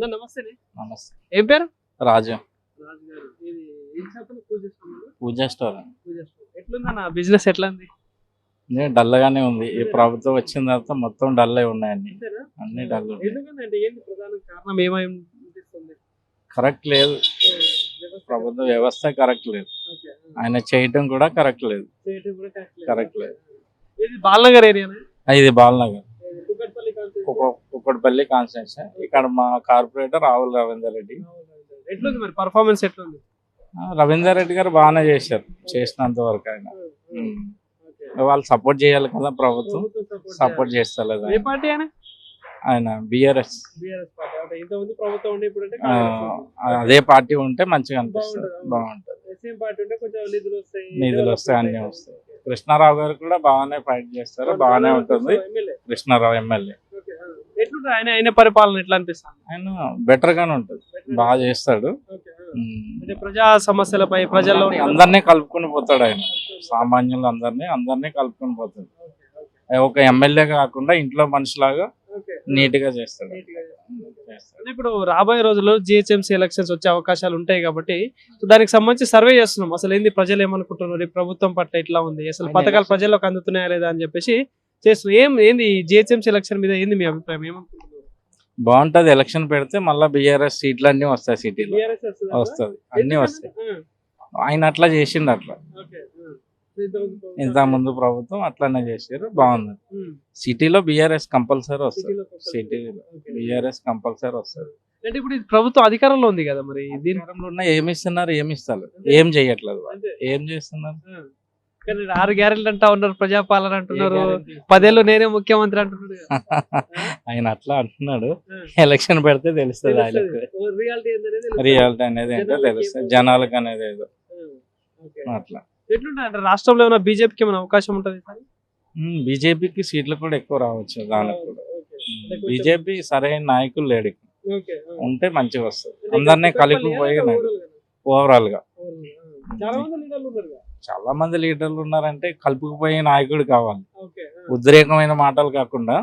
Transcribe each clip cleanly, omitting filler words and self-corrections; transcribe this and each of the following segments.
అన్న నమస్తే. నమస్తే. ఏం పేరు? రాజు. రాజు గారు. ఇది ఏం షాపులో పూజ చేస్తున్నారు? పూజ స్టోర్. పూజ స్టోర్. ఎట్లుందన్న బిజినెస్ ఎట్లుంది? డల్ గానే ఉంది. ఈ ప్రభుత్వం వచ్చిన తర్వాత మొత్తం డల్ అయి ఉన్నాయండి. అంతేనా? అన్ని డల్. ఎందుకంటే ఏంటి ప్రధాన కారణం ఏమై అనిపిస్తుంది? కరెక్ట్ లేదు. వ్యవస్థ ప్రభుత్వ వ్యవస్థ కరెక్ట్ లేదు. ఓకే. ఆయన చేయటం కూడా కరెక్ట్ లేదు. చేయటం కూడా కరెక్ట్ లేదు. ఇది బాలనగర్ ఏరియానా? ఇది బాలనగర్ కుకట్పల్లి కాన్స్టిట్యూన్సీ. కుక్కడపల్లి కాన్స్టిట్యూన్సీ. ఇక్కడ మా కార్పొరేటర్ రావుల రవీందర్ రెడ్డి. ఎట్లుంది మరి పర్ఫార్మెన్స్ ఎట్లుంది? రవీందర్ రెడ్డి గారు బాగానే చేశారు చేసినంత వరకు. ఆయన వాళ్ళు సపోర్ట్ చేయాలి కదా, ప్రభుత్వం సపోర్ట్ చేస్తలేదు. ఏ పార్టీ ఆయన? ఆయన బిఆర్ఎస్. BRS party. అంటే ఇంతకుముందు ప్రభుత్వం ఉండే ఇప్పుడు అంటే అదే పార్టీ ఉంటే మంచిగా అనిపిస్తుంది, బాగుంటుంది. సేమ్ పార్టీ ఉంటే కొంచెం నిధులు వస్తాయి, నిధులు వస్తాయి, అన్ని వస్తాయి. కృష్ణారావు గారు కూడా బాగానే ఫైట్ చేస్తారు, బాగానే ఉంటుంది. కృష్ణారావు ఎమ్మెల్యే ఎట్లుంటుంది ఆయన పరిపాలన ఎట్లా అనిపిస్తుంది? ఆయన బెటర్ గానే ఉంటుంది, బాగా చేస్తాడు. అంటే ప్రజా సమస్యలపై ప్రజల్లో అందరినీ కలుపుకొని పోతాడు ఆయన. సామాన్యులు అందరినీ కలుపుకొని పోతాడు. ఒక ఎమ్మెల్యే కాకుండా ఇంట్లో మనిషిలాగా నీట్ గా చేస్తాడు. ఇప్పుడు రాబోయే రోజుల్లో జిహెచ్ఎంసీ ఎలక్షన్స్ వచ్చే అవకాశాలు ఉంటాయి కాబట్టి దానికి సంబంధించి సర్వే చేస్తున్నాం. అసలు ఏంది ప్రజలు ఏమనుకుంటున్నారు, ఈ ప్రభుత్వం పట్ల ఎట్లా ఉంది, అసలు పథకాలు ప్రజల్లోకి అందుతున్నాయా లేదా అని చెప్పేసి చేస్తున్నాం. ఏంది జిహెచ్ఎంసీ ఎలక్షన్ మీద ఏంది మీ అభిప్రాయం? ఏమనుకుంటున్నారు? బాగుంటది. ఎలక్షన్ పెడితే మళ్ళీ బీఆర్ఎస్ సీట్లు అన్ని వస్తాయి, సిటీలో వస్తుంది, అన్ని వస్తాయి. ఆయన అట్లా చేసిండు. అట్లా ఇంత ముందు ప్రభుత్వం అట్లానే చేసారు, బాగుంది. సిటీలో బీఆర్ఎస్ కంపల్సరీ వస్తుంది. సిటీలో బీఆర్ఎస్ కంపల్సరీ వస్తుంది. అంటే ఇప్పుడు ప్రభుత్వం అధికారంలో ఉంది కదా, మరి అధికారంలో ఉన్న ఏమి ఇస్తున్నారు, ఏమి ఇస్తారు, ఏం చేయట్లేదు. ఏం చేస్తున్నారు? కానీ 6 గ్యారెంటీలు అంటా ఉన్నారు, ప్రజాపాలన అంటున్నారు, 10 ఏళ్ళు నేనే ముఖ్యమంత్రి అంటున్నాడు. ఆయన అట్లా అంటున్నాడు. ఎలక్షన్ పెడితే తెలుస్తుంది ఆయనకు రియాలిటీ అనేది ఏంటో తెలుస్తుంది, జనాలకు అనేది ఏదో అట్లా. ఎట్లుంటే రాష్ట్రంలో ఏమైనా బీజేపీకి ఏమైనా అవకాశం ఉంటుంది? బీజేపీకి సీట్లు కూడా ఎక్కువ రావచ్చు. దానికి కూడా బీజేపీ సరైన నాయకులు లేడు, ఉంటే మంచిగా వస్తుంది. అందరినీ కలిపిపోయి ఓవరాల్ గా చాలా మంది లీడర్లు ఉన్నారంటే కలుపుకుపోయే నాయకుడు కావాలి. ఉద్రేకమైన మాటలు కాకుండా,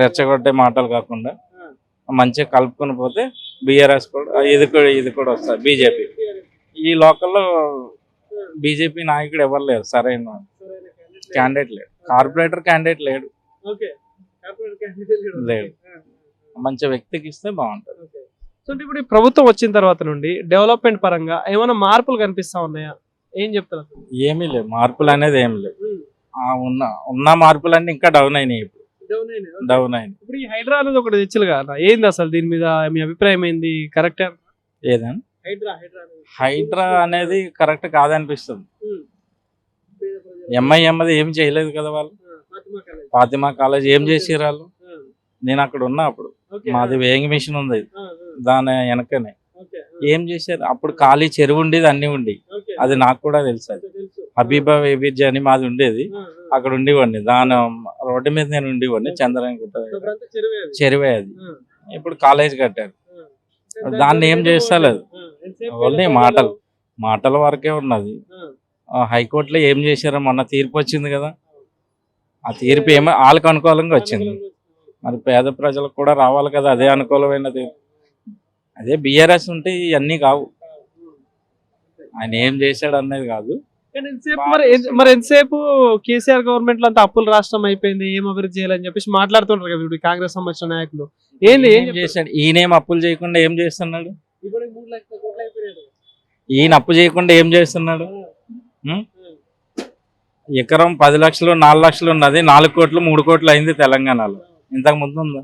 రెచ్చగొట్టే మాటలు కాకుండా మంచిగా కలుపుకొని పోతే బీఆర్ఎస్ కూడా ఇది కూడా వస్తుంది. బీజేపీ ఈ లోకల్లో బీజేపీ నాయకుడు ఎవరు లేరు, సరైన క్యాండిడేట్ లేడు. కార్పొరేటర్ క్యాండిడేట్ లేడు. మంచి వ్యక్తికి ఇస్తే బాగుంటుంది. సో ఇప్పుడు ప్రభుత్వం వచ్చిన తర్వాత నుండి డెవలప్మెంట్ పరంగా ఏమైనా మార్పులు కనిపిస్తా ఉన్నాయా? ఏం చెప్తారు? ఏమీ లేవు, మార్పులు అనేది ఏమి లేవు. ఉన్న మార్పులన్నీ ఇంకా డౌన్ అయినాయి. ఇప్పుడు డౌన్ అయినాయి. ఇప్పుడు ఈ హైడ్రా అనేది ఒకటి తెచ్చులు కదా, ఏంది అసలు దీని మీద మీ అభిప్రాయం ఏంది? కరెక్ట్ ఏదైనా హైడ్రా అనేది కరెక్ట్ కాదనిపిస్తుంది. ఎంఐఎంది ఏం చేయలేదు కదా వాళ్ళు. ఫాతిమా కాలేజ్ ఏం చేసారు వాళ్ళు? నేను అక్కడ ఉన్నా అప్పుడు. మాది వేయింగ్ మిషన్ ఉంది దాని వెనకనే. ఏం చేశారు అప్పుడు? ఖాళీ చెరువు ఉండేది, అన్ని ఉండి. అది నాకు కూడా తెలుసు. హబీబా వేబిర్జీ అని మాది ఉండేది, అక్కడ ఉండేవాడిని. దాని రోడ్డు మీద నేను ఉండేవాడిని. చంద్రగుట్ట చెరువే అది. ఇప్పుడు కాలేజ్ కట్టారు, దాన్ని ఏం చేస్తలేదు. ఓన్లీ మాటల వరకే ఉన్నది. హైకోర్టులో ఏం చేశారో మొన్న తీర్పు వచ్చింది కదా, ఆ తీర్పు ఏమో వాళ్ళకి అనుకూలంగా వచ్చింది. మరి పేద ప్రజలకు కూడా రావాలి కదా అదే అనుకూలమైన తీర్పు. అదే బీఆర్ఎస్ ఉంటే ఇవన్నీ కావు. ఆయన ఏం చేశాడు అనేది కాదు. మరి ఎంతసేపు కేసీఆర్ గవర్నమెంట్ లో అంతా అప్పుల రాష్ట్రం అయిపోయింది, ఏం అభివృద్ధి చేయాలని చెప్పేసి మాట్లాడుతుంటారు కదా ఇప్పుడు కాంగ్రెస్ సంబంధించిన నాయకులు. ఏం చేశాడు? ఈయనేం అప్పులు చేయకుండా ఏం చేస్తున్నాడు? ఈయన అప్పు చేయకుండా ఏం చేస్తున్నాడు? ఎకరం 10 లక్షలు 4 లక్షలు ఉన్నది, 4 కోట్లు 3 కోట్లు అయింది తెలంగాణలో. ఇంతకు ముందు ఉందా?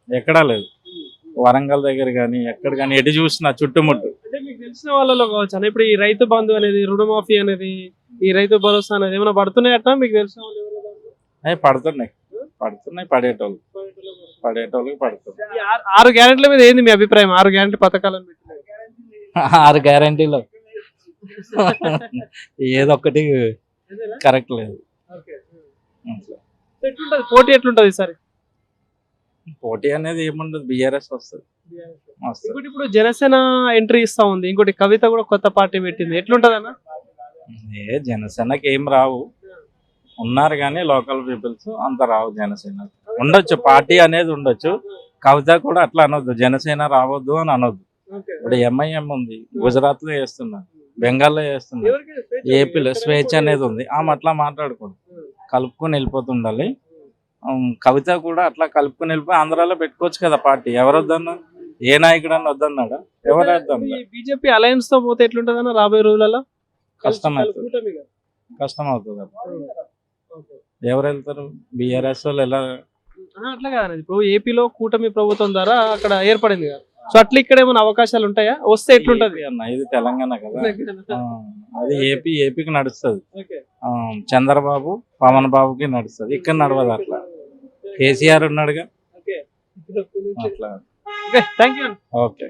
ఎక్కడా లేదు. వరంగల్ దగ్గర కానీ ఎక్కడ కానీ ఎటు చూసినా చుట్టుముట్టు. అంటే మీకు తెలిసిన వాళ్ళలో కావచ్చు ఇప్పుడు ఈ రైతు బంధు అనేది, రుణమాఫీ అనేది, ఈ రైతు భరోసా అనేది ఏమైనా పడుతున్నాయట మీకు తెలిసిన వాళ్ళు? పడుతున్నాయి పడేటోళ్ళకి పడుతుంది. 6 గ్యారెంటీల మీద ఏంది మీ అభిప్రాయం? 6 గ్యారెంటీ పథకాలను పెట్టి 6 గ్యారెంటీలో ఏదొక్కటి కరెక్ట్ లేదు. పోటీ ఎట్లుంటది ఈసారి? పోటీ అనేది ఏముండదు, బీఆర్ఎస్ వస్తుంది. ఇప్పుడు జనసేన ఎంట్రీ ఇస్తా ఉంది, ఇంకోటి కవిత కూడా కొత్త పార్టీ పెట్టింది. ఎట్లుంటది అన్న? జనసేనకి ఏం రావు, ఉన్నారు కానీ లోకల్ పీపుల్స్ అంత రావు. జనసేన ఉండొచ్చు, పార్టీ అనేది ఉండొచ్చు, కవిత కూడా అట్లా అనొద్దు, జనసేన రావద్దు అని అనొద్దు. ఇప్పుడు ఎంఐఎం ఉంది, గుజరాత్ లో చేస్తున్నారు, బెంగాల్లో చేస్తున్నారు, ఏపీలో స్వేచ్ఛ అనేది ఉంది. ఆమె అట్లా మాట్లాడకూడదు, కలుపుకొని వెళ్ళిపోతుండాలి. కవిత కూడా అట్లా కలుపుకొని వెళ్ళిపోయి ఆంధ్రాలో పెట్టుకోవచ్చు కదా పార్టీ. ఎవరు వద్దన్నారు? ఏ నాయకుడు అని వద్దన్నాడా? ఎవరు వద్దన్నారు? బీజేపీ అలయన్స్ తో పోతే ఎట్లుంటదన్న రాబోయే రోజులలో? కష్టం అవుతుంది, కష్టం అవుతుంది. ఎవరు వెళ్తారు? బీఆర్ఎస్ వాళ్ళు ఎలా? అట్లా కాదు, ఇప్పుడు ఏపీలో కూటమి ప్రభుత్వం ద్వారా అక్కడ ఏర్పడింది కదా, సో అట్లా ఇక్కడ ఏమైనా అవకాశాలు ఉంటాయా? వస్తే ఎట్లుంటది అన్న, ఇది తెలంగాణ కదా, అది ఏపీకి నడుస్తుంది. చంద్రబాబు పవన్ బాబుకి నడుస్తుంది, ఇక్కడ నడవదు. అట్లా కేసీఆర్ ఉన్నాడుగా, అట్లా. Thank you. ఓకే.